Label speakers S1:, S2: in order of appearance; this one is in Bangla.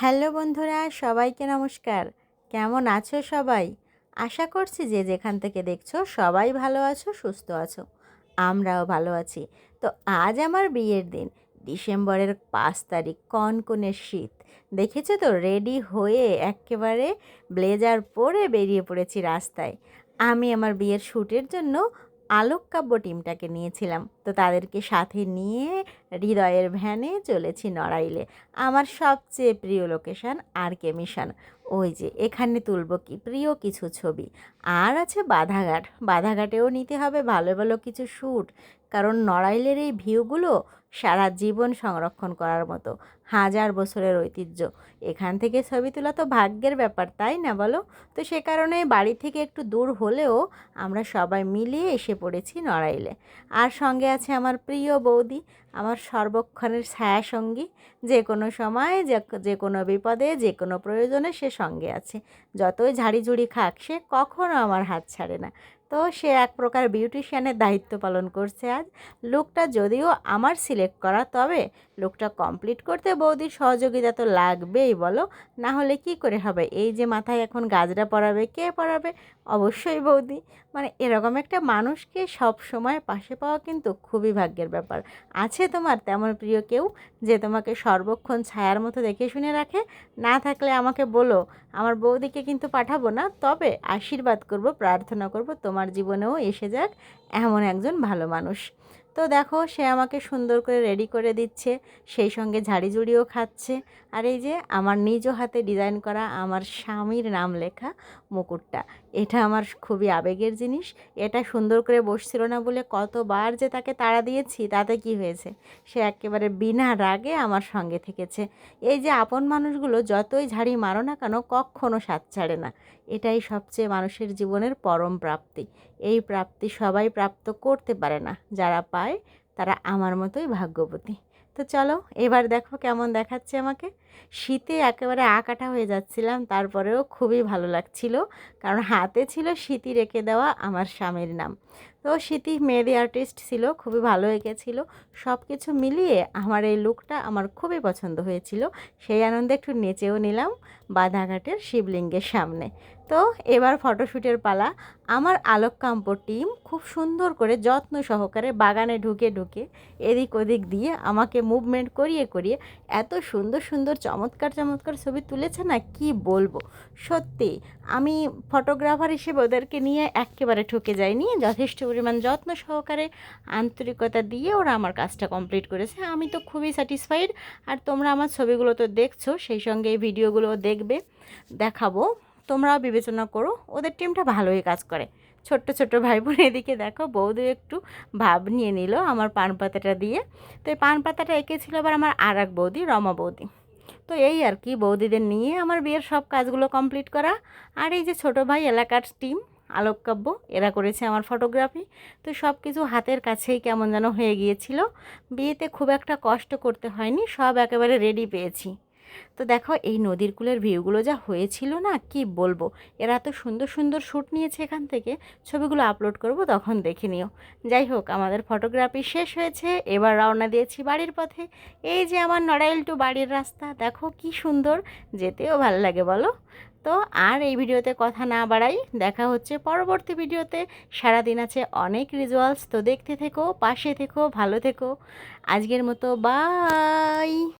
S1: হ্যালো বন্ধুরা, সবাইকে নমস্কার। কেমন আছো সবাই? আশা করছি যে যেখান থেকে দেখছো সবাই ভালো আছো, সুস্থ আছো। আমরাও ভালো আছি। তো আজ আমার বিয়ের দিন, ডিসেম্বরের 5 তারিখ, কনকনে শীত। দেখেছো তো, রেডি হয়ে একেবারে ব্লেজার পরে বেরিয়ে পড়েছি রাস্তায়। আমি আমার বিয়ের শ্যুটের জন্য আলোককাব্য টিমটাকে নিয়েছিলাম, তো তাদেরকে সাথে নিয়ে হৃদয়ের ভ্যানে চলেছি নড়াইলে। আমার সবচেয়ে প্রিয় লোকেশান আর.কে মিশন। ওই যে এখানে তুলব কি প্রিয় কিছু ছবি। আর আছে বাধাঘাট, বাধাঘাটেও নিতে হবে ভালো ভালো কিছু শ্যুট, কারণ নড়াইলের এই ভিউগুলো সারা জীবন সংরক্ষণ করার মতো। 1000 বছরের ঐতিহ্য। এখান থেকে ছবি তোলা তো ভাগ্যের ব্যাপার, তাই না বলো? তো সে কারণে বাড়ি থেকে একটু দূর হলেও আমরা সবাই মিলিয়ে এসে পড়েছি নড়াইলে। আর সঙ্গে আছে আমার প্রিয় বৌদি, আমার সর্বক্ষণের ছায়াসঙ্গী। যে কোনো সময়, যে কোনো বিপদে, যে কোনো প্রয়োজনে সে সঙ্গে আছে। যতই ঝাড়িঝুড়ি খাক, সে কখনো আমার হাত ছাড়ে না। তো সে এক প্রকার বিউটিশিয়ানের দায়িত্ব পালন করছে আজ। লুকটা যদিও আমার সিলেক্ট করা, তবে লুকটা কমপ্লিট করতে বৌদির সহযোগিতা তো লাগবেই বলো, না হলে কি করে হবে? এই যে মাথায় এখন গাজরা পরাবে, কে পরাবে? অবশ্যই বৌদি। মানে এরকম একটা মানুষকে সব সময় পাশে পাওয়া কিন্তু খুবই ভাগ্যের ব্যাপার। আছে তোমার তেমন প্রিয় কেউ, যে তোমাকে সর্বক্ষণ ছায়ার মতো দেখে শুনে রাখে? না থাকলে আমাকে বলো, আমার বৌদিকে কিন্তু পাঠাবো না, তবে আশীর্বাদ করব, প্রার্থনা করব তোমার জীবনেও এসে যাক এমন একজন ভালো মানুষ। তো দেখো, সে আমাকে সুন্দর করে রেডি করে দিচ্ছে, সেই সঙ্গে ঝাড়িঝুড়িও খাচ্ছে। আর এই যে আমার নিজ হাতে ডিজাইন করা আমার স্বামীর নাম লেখা মুকুটটা, এটা আমার খুবই আবেগের জিনিস। এটা সুন্দর করে বসছিল না বলে কতবার যে তাকে তাড়া দিয়েছি, তাতে কি হয়েছে? সে একেবারে বিনা রাগে আমার সঙ্গে থেকেছে। এই যে আপন মানুষগুলো যতই ঝাড়ি মারো না কেন, কখনো সাথ ছাড়ে না। এটাই সবচেয়ে মানুষের জীবনের পরম প্রাপ্তি। এই প্রাপ্তি সবাই প্রাপ্ত করতে পারে না, যারা পায় তারা আমার মতোই ভাগ্যবতী। তো চলো, এবার দেখো কেমন দেখাচ্ছে আমাকে। শীতে একেবারে আকাটা হয়ে যাচ্ছিলাম, তারপরেও খুবই ভালো লাগছিল, কারণ হাতে ছিল স্মৃতি রেখে দেওয়া আমার স্বামীর নাম। তো স্মৃতি মেহেদি আর্টিস্ট ছিল, খুবই ভালো এঁকেছিল। সব কিছু মিলিয়ে আমার এই লুকটা আমার খুবই পছন্দ হয়েছিল। সেই আনন্দে একটু নেচেও নিলাম বাধাঘাটের শিবলিঙ্গের সামনে। তো এবার ফটোশ্যুটের পালা। আমার আলোককাম্প টিম খুব সুন্দর করে যত্ন সহকারে বাগানে ঢুকে ঢুকে এদিক ওদিক দিয়ে আমাকে মুভমেন্ট করিয়ে করিয়ে এত সুন্দর সুন্দর চমৎকার চমৎকার ছবি তুলেছে না, কি বলবো। সত্যি আমি ফটোগ্রাফার হিসেবে ওদেরকে নিয়ে একেবারে ঠকে যাইনি। যথেষ্ট পরিমাণ যত্ন সহকারে, আন্তরিকতা দিয়ে ওরা আমার কাজটা কমপ্লিট করেছে। আমি তো খুবই স্যাটিসফাইড। আর তোমরা আমার ছবিগুলো তো দেখছো, সেই সঙ্গে এই ভিডিওগুলোও দেখবে, দেখাবো। তোমরাও বিবেচনা করো, ওদের টিমটা ভালোই কাজ করে। ছোট্ট ছোট্ট ভাই বোন এদিকে দেখো, বৌদি একটু ভাব নিয়ে নিল আমার পান পাতাটা দিয়ে। তো এই পান পাতাটা এঁকেছিল আবার আমার আর এক বৌদি, রমা বৌদি। তো এই আর কি, বৌদিদের নিয়ে আমার বিয়ের সব কাজগুলো কমপ্লিট করা। আর এই যে ছোটো ভাই এলাকার টিম আলোককাব্য, এরা করেছে আমার ফটোগ্রাফি। তো সব কিছু হাতের কাছেই কেমন যেন হয়ে গিয়েছিল। বিয়েতে খুব একটা কষ্ট করতে হয়নি, সব একেবারে রেডি পেয়েছি। তো দেখো, এই নদীর কূলের ভিউগুলো যা হয়েছিল না, কি বলবো। এরা এত সুন্দর সুন্দর শ্যুট নিয়েছে, এখান থেকে ছবিগুলো আপলোড করব, তখন দেখে নিও। যাই হোক, আমাদের ফটোগ্রাফি শেষ হয়েছে, এবার রওনা দিয়েছি বাড়ির পথে। এই যে আমার নড়াইল টু বাড়ির রাস্তা, দেখো কি সুন্দর, যেতেও ভালো লাগে বলো। তো আর এই ভিডিওতে কথা না বাড়াই, দেখা হচ্ছে পরবর্তী ভিডিওতে। সারাদিন আছে অনেক রিচুয়ালস, তো দেখতে থেকো, পাশে থেকো, ভালো থেকো। আজকের মতো বাই।